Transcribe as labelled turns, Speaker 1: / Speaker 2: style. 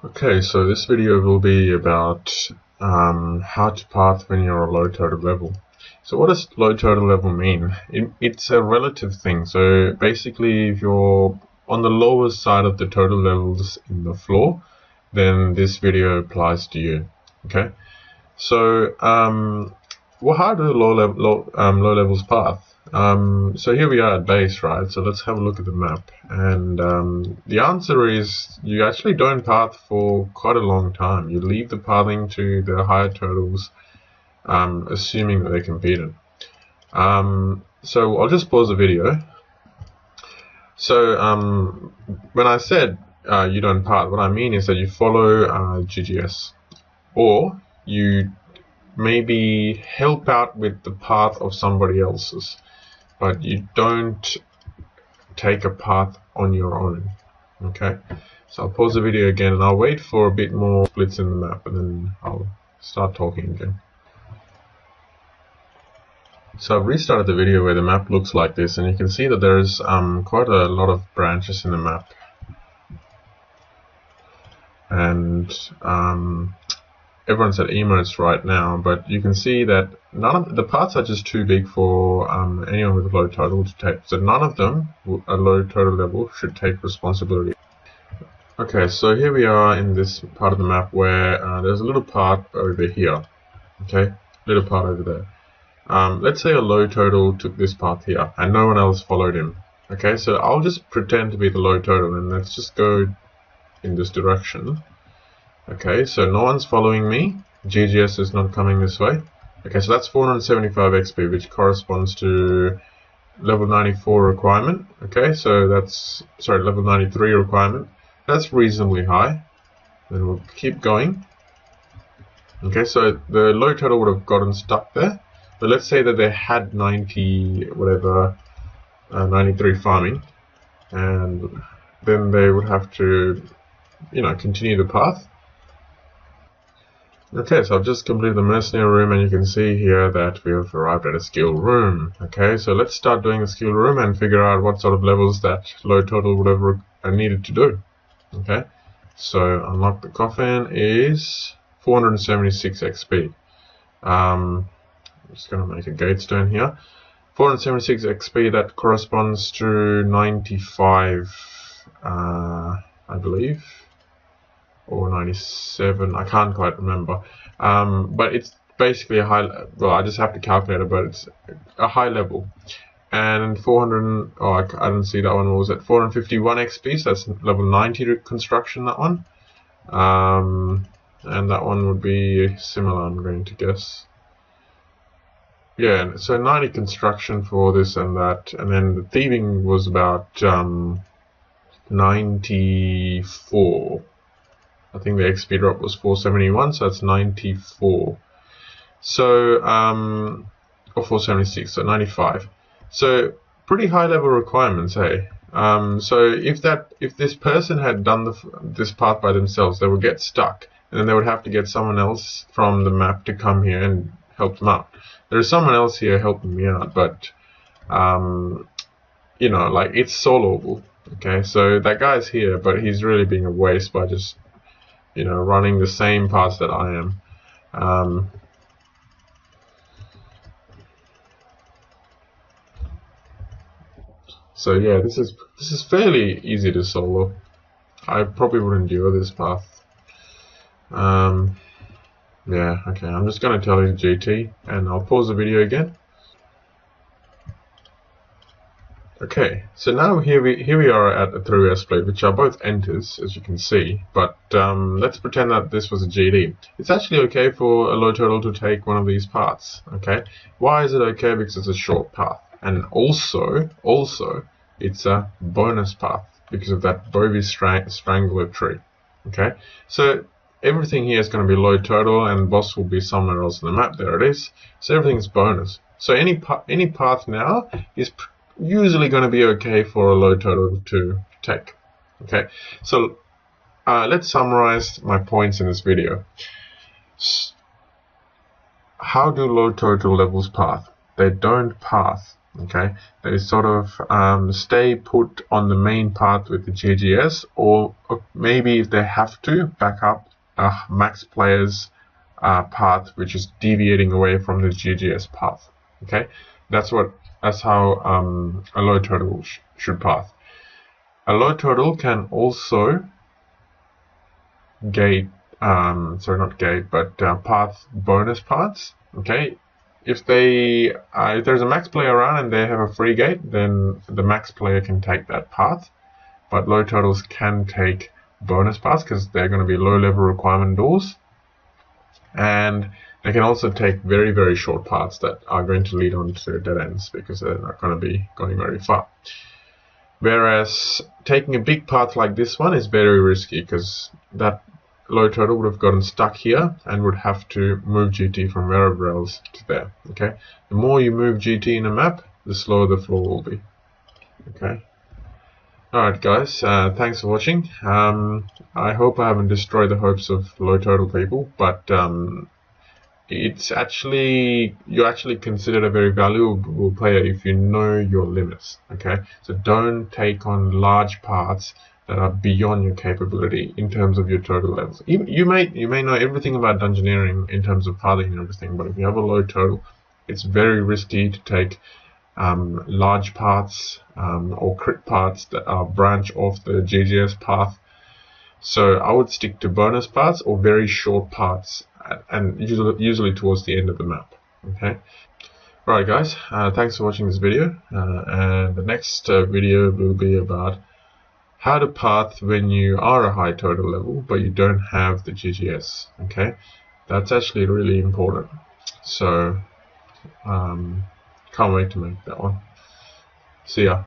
Speaker 1: Okay, so this video will be about how to path when you're a low total level. So what does low total level mean? It's a relative thing. So basically, if you're on the lower side of the total levels in the floor, then this video applies to you. Okay, so how do low levels path? So here we are at base, right? So let's have a look at the map, and the answer is you actually don't path for quite a long time. You leave the pathing to the higher turtles, assuming that they competed. So I'll just pause the video. So when I said you don't path, what I mean is that you follow GGS, or you maybe help out with the path of somebody else's, but you don't take a path on your own. Okay, so I'll pause the video again and I'll wait for a bit more splits in the map and then I'll start talking again. So I've restarted the video where the map looks like this, and you can see that there's quite a lot of branches in the map, and everyone's at emotes right now, but you can see that none of the paths are just too big for anyone with a low total to take. So none of them at low total level should take responsibility. Okay, so here we are in this part of the map where there's a little part over here. Okay, little part over there. Let's say a low total took this path here and no one else followed him. Okay, so I'll just pretend to be the low total and let's just go in this direction. Okay, so no one's following me. GGS is not coming this way. Okay, so that's 475 XP, which corresponds to level 94 requirement. Okay, so that's, sorry, level 93 requirement. That's reasonably high. Then we'll keep going. Okay, so the low total would have gotten stuck there. But let's say that they had 90, whatever, 93 farming. And then they would have to, continue the path. Okay, so I've just completed the mercenary room, and you can see here that we have arrived at a skill room. Okay, so let's start doing a skill room and figure out what sort of levels that low total would have needed to do. Okay, so unlock the coffin is 476 XP. I'm just going to make a gatestone here. 476 XP, that corresponds to 95, I believe. Or 97, I can't quite remember, but it's basically a high, well, I just have to calculate it, but it's a high level. And 400, oh, I didn't see that one. What was it? 451 XP, so that's level 90 construction, that one. And that one would be similar, I'm going to guess. Yeah, so 90 construction for this and that, and then the thieving was about 94. I think the XP drop was 471, so that's 94. So, or 476, so 95. So, pretty high level requirements, hey. So if this person had done this path by themselves, they would get stuck, and then they would have to get someone else from the map to come here and help them out. There's someone else here helping me out, but like, it's soloable. Okay, so that guy's here, but he's really being a waste by just running the same paths that I am. So yeah, this is fairly easy to solo. I probably wouldn't do this path. Yeah, okay, I'm just going to tell you GT, and I'll pause the video again. Okay, so now here we are at a 3S plate, which are both enters, as you can see, but let's pretend that this was a GD. It's actually okay for a low total to take one of these paths, okay? Why is it okay? Because it's a short path, and also, it's a bonus path, because of that Bovie Strangler tree, okay? So everything here is going to be low total, and boss will be somewhere else on the map. There it is. So everything's bonus. So any path now is usually going to be okay for a low total to take. Okay, so let's summarize my points in this video. How do low total levels path? They don't path Okay, they sort of stay put on the main path with the GGS, or maybe if they have to, back up a max player's path, which is deviating away from the GGS path. Okay, that's how a low turtle should path. A low turtle can also gate, sorry, not gate, but path bonus paths. Okay, if there's a max player around and they have a free gate, then the max player can take that path. But low turtles can take bonus paths because they're going to be low level requirement doors, and they can also take very, very short paths that are going to lead on to dead ends because they're not going to be going very far. Whereas taking a big path like this one is very risky because that low turtle would have gotten stuck here and would have to move GT from wherever else to there. Okay, the more you move GT in a map, the slower the floor will be. Okay. Alright guys, thanks for watching. I hope I haven't destroyed the hopes of low turtle people, but you're actually considered a very valuable player if you know your limits. Okay, so don't take on large parts that are beyond your capability in terms of your turtle levels. You may know everything about dungeoneering in terms of pathing and everything, but if you have a low turtle, it's very risky to take large parts or crit parts that are branch off the GGS path. So I would stick to bonus parts or very short parts, and usually towards the end of the map. Okay. Alright guys, thanks for watching this video, and the next video will be about how to path when you are a high total level but you don't have the GGS. Okay, that's actually really important. So can't wait to make that one. See ya.